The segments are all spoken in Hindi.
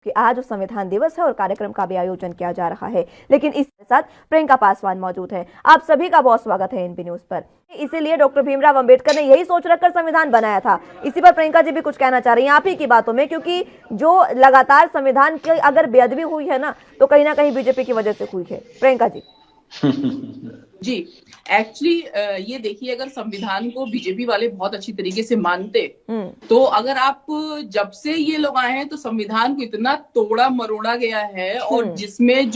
कि आज संविधान दिवस है और कार्यक्रम का भी आयोजन किया जा रहा है। लेकिन इसके साथ प्रियंका पासवान मौजूद है। आप सभी का बहुत स्वागत है एनपी न्यूज पर। इसीलिए डॉक्टर भीमराव अंबेडकर ने यही सोच रखकर संविधान बनाया था। इसी पर प्रियंका जी भी कुछ कहना चाह रही हैं आप ही की बातों में, क्योंकि जो लगातार संविधान की अगर बेअदबी हुई है ना, तो कहीं ना कहीं बीजेपी की वजह से हुई है। प्रियंका जी। जी, एक्चुअली ये देखिए, अगर संविधान को बीजेपी वाले बहुत अच्छी तरीके से मानते तो अगर आप जब से ये लोग आए हैं तो संविधान को इतना तोड़ा मरोड़ा गया है, और जिसमें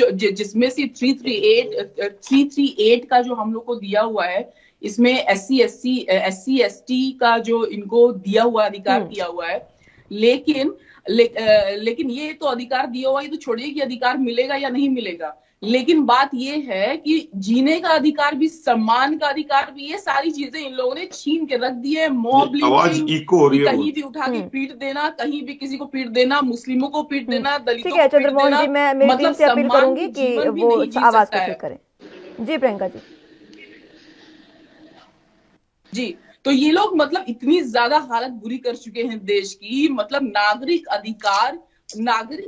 से 338 का जो हम लोग को दिया हुआ है, इसमें एससी एसटी का जो इनको दिया हुआ अधिकार दिया हुआ है, लेकिन ये तो अधिकार दिया हुआ है, तो छोड़िए कि अधिकार मिलेगा या नहीं मिलेगा, लेकिन बात ये है कि जीने का अधिकार भी, सम्मान का अधिकार भी, ये सारी चीजें इन लोगों ने छीन के रख दी है। मॉब लिंचिंग, कहीं भी उठा के पीट देना, कहीं भी किसी को पीट देना, मुस्लिमों को पीट देना, दलितों को पीट देना। जी, मैं मेरी टीम से अपील करूंगी कि वो आवाज को ठीक करें। जी प्रियंका जी। जी, तो ये लोग मतलब इतनी ज्यादा हालत बुरी कर चुके हैं देश की, मतलब नागरिक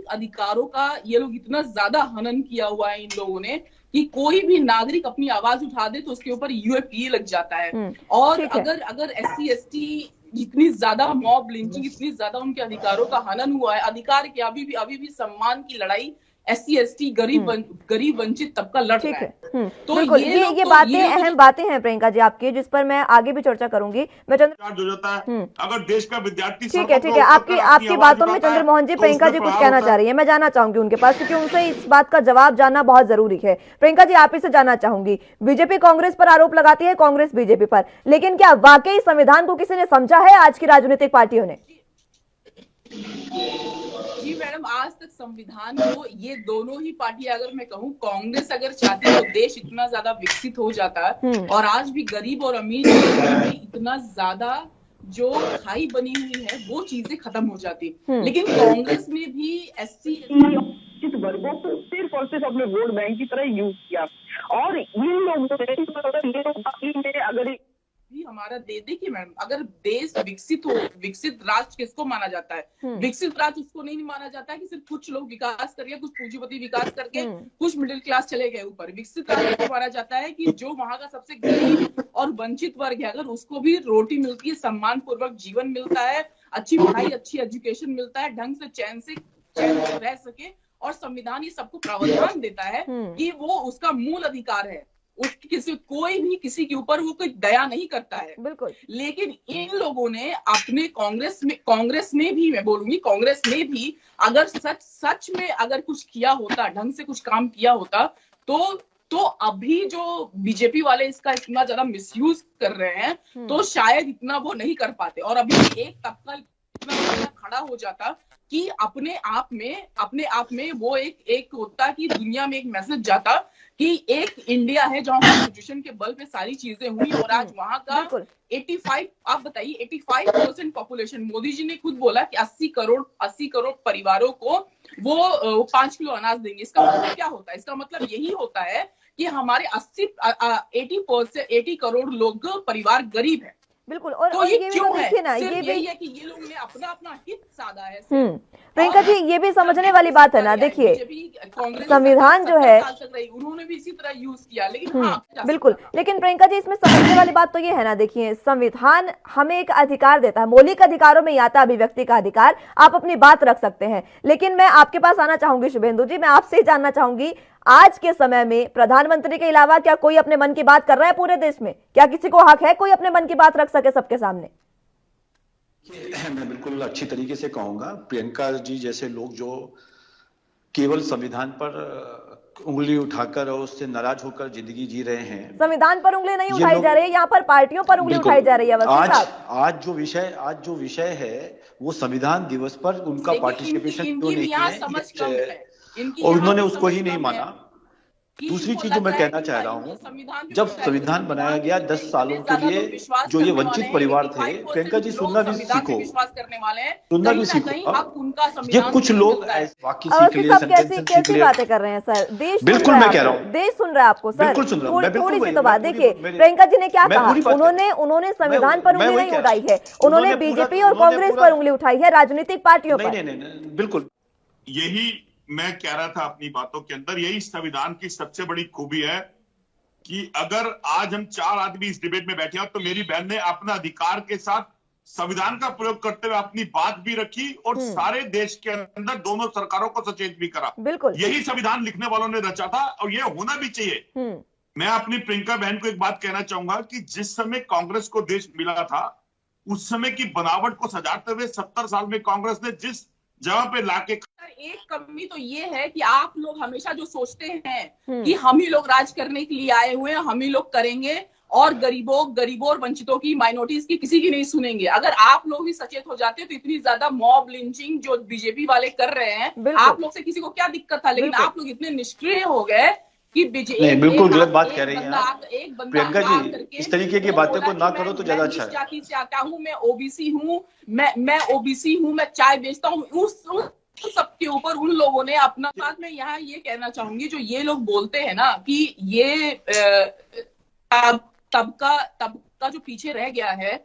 अधिकारों का ये लोग इतना ज्यादा हनन किया हुआ है इन लोगों ने कि कोई भी नागरिक अपनी आवाज उठा दे तो उसके ऊपर यूएपीए लग जाता है। और अगर एससी एसटी इतनी ज्यादा मॉब लिंचिंग, इतनी ज्यादा उनके अधिकारों का हनन हुआ है, अधिकार के अभी भी सम्मान की लड़ाई एससी एसटी गरीब वंचित तबका लड़ रहा है। तो बिल्कुल ये बातें अहम बातें हैं प्रियंका जी आपकी, जिस पर मैं आगे भी चर्चा करूंगी। मैं अगर देश का विद्यार्थी ठीक है आपकी बातों में चंद्रमोहन जी, प्रियंका जी कुछ कहना चाह रही है, मैं जानना चाहूंगी उनके पास, क्योंकि उनसे इस बात का जवाब जानना बहुत जरूरी है। प्रियंका जी, आप ही से जानना चाहूंगी, बीजेपी कांग्रेस पर आरोप लगाती है, कांग्रेस बीजेपी पर, लेकिन क्या वाकई संविधान को किसी ने समझा है आज की राजनीतिक पार्टियों ने? जी मैडम, आज तक संविधान को ये दोनों ही पार्टियां, अगर मैं कहूँ कांग्रेस अगर चाहती तो देश इतना ज्यादा विकसित हो जाता, और आज भी गरीब और अमीर में इतना ज्यादा जो खाई बनी हुई है वो चीजें खत्म हो जाती। लेकिन कांग्रेस ने भी एससी वर्गों को सिर्फ और सिर्फ अपने वोट बैंक की तरह यूज किया, और इन लोगों ने अगर भी हमारा देखिए मैडम, अगर देश विकसित राष्ट्र किसको माना जाता है? विकसित राष्ट्र उसको नहीं माना जाता है कि सिर्फ कुछ लोग विकास करके, कुछ पूंजीपति विकास करके, कुछ मिडिल क्लास चले गए ऊपर। विकसित राष्ट्र को माना जाता है कि जो वहां का सबसे गरीब और वंचित वर्ग है, अगर उसको भी रोटी मिलती है, सम्मान पूर्वक जीवन मिलता है, अच्छी पढ़ाई, अच्छी एजुकेशन मिलता है, ढंग से चैन से रह सके, और संविधान ये सबको प्रावधान देता है कि वो उसका मूल अधिकार है, कोई भी किसी के ऊपर वो कोई दया नहीं करता है। बिल्कुल। लेकिन इन लोगों ने अपने कांग्रेस में भी, मैं बोलूंगी कांग्रेस में भी, अगर सच में अगर कुछ किया होता, ढंग से कुछ काम किया होता, तो अभी जो बीजेपी वाले इसका इतना ज्यादा मिसयूज कर रहे हैं, तो शायद इतना वो नहीं कर पाते, और अभी एक तबका इतना खड़ा हो जाता कि अपने आप में वो एक होता कि दुनिया में एक मैसेज जाता कि एक इंडिया है जहाँ कॉन्स्टिट्यूशन के बल पे सारी चीजें हुई, और आज वहां का 85, आप बताइए 85% पॉपुलेशन, मोदी जी ने खुद बोला कि 80 करोड़ परिवारों को वो 5 किलो अनाज देंगे। इसका मतलब क्या होता है? इसका मतलब यही होता है कि हमारे 80 करोड़ लोग परिवार गरीब है। बिल्कुल। और तो ये भी तो देखिए ना, ये भी है कि ये लोग ने अपना हित साधा है। प्रियंका जी, ये भी समझने वाली बात है ना। देखिए, संविधान जो है उन्होंने भी इसी तरह यूज किया, लेकिन बिल्कुल। लेकिन प्रियंका जी, इसमें समझने वाली बात तो ये है ना, देखिए संविधान हमें एक अधिकार देता है, मौलिक अधिकारों में आता है अभिव्यक्ति का अधिकार, आप अपनी बात रख सकते हैं। लेकिन मैं आपके पास आना चाहूंगी शुभेंदु जी, मैं आपसे ही जानना चाहूंगी, आज के समय में प्रधानमंत्री के अलावा क्या कोई अपने मन की बात कर रहा है पूरे देश में? क्या किसी को हक है कोई अपने मन की बात रख सके सबके सामने? मैं बिल्कुल अच्छी तरीके से कहूंगा, प्रियंका जी जैसे लोग जो केवल संविधान पर उंगली उठाकर और उससे नाराज होकर जिंदगी जी रहे हैं। संविधान पर उंगली नहीं उठाई जा रही है, यहाँ पर पार्टियों पर उंगली उठाई जा रही है। आज जो विषय है वो संविधान दिवस पर उनका पार्टिसिपेशन क्यों नहीं है, और उन्होंने उसको ही नहीं माना। दूसरी चीज जो मैं कहना चाह रहा हूँ, जब संविधान बनाया गया 10 सालों के लिए जो ये वंचित परिवार थे, प्रियंका जी सुनना भी सीखो, ये कुछ लोग बाकी कैसी बातें कर रहे हैं सर? देश बिल्कुल मैं कह रहा हूँ, देश सुन रहा है आपको सर, बिल्कुल सुन रहा हूँ। थोड़ी सी तो बात देखिए, प्रियंका जी ने क्या कहा, उन्होंने संविधान पर उंगली नहीं उठाई है, उन्होंने बीजेपी और कांग्रेस पर उंगली उठाई है, राजनीतिक पार्टियों पर। नहीं, बिल्कुल यही मैं कह रहा था अपनी बातों के अंदर, यही संविधान की सबसे बड़ी खूबी है कि अगर आज हम 4 आदमी इस डिबेट में बैठे हैं तो मेरी बहन ने अपना अधिकार के साथ संविधान का प्रयोग करते हुए अपनी बात भी रखी और सारे देश के अंदर दोनों सरकारों को सचेत भी करा। बिल्कुल, यही संविधान लिखने वालों ने रचा था और ये होना भी चाहिए। मैं अपनी प्रियंका बहन को एक बात कहना चाहूंगा कि जिस समय कांग्रेस को देश मिला था उस समय की बनावट को सजाते हुए 70 साल में कांग्रेस ने जिस जगह पे लाके, एक कमी तो ये है कि आप लोग हमेशा जो सोचते हैं कि हम ही लोग राज करने के लिए आए हुए हैं, हम ही लोग करेंगे और गरीबों और वंचितों की, माइनॉरिटीज की किसी की नहीं सुनेंगे। अगर आप लोग ही सचेत हो जाते तो इतनी ज्यादा मॉब लिंचिंग जो बीजेपी वाले कर रहे हैं, आप लोग से किसी को क्या दिक्कत था, लेकिन आप लोग इतने निष्क्रिय हो गए कि बिल्कुल गलत बात कह रही हैं आप प्रियंका जी। इस तरीके की बातों को ना करो तो ज्यादा अच्छा है। जाति से आता हूँ, मैं ओबीसी हूँ, मैं ओबीसी हूँ, मैं चाय बेचता हूँ, उस सबके ऊपर उन लोगों ने अपना। साथ में यहाँ ये कहना चाहूंगी, जो ये लोग बोलते हैं ना कि ये तबका जो पीछे रह गया है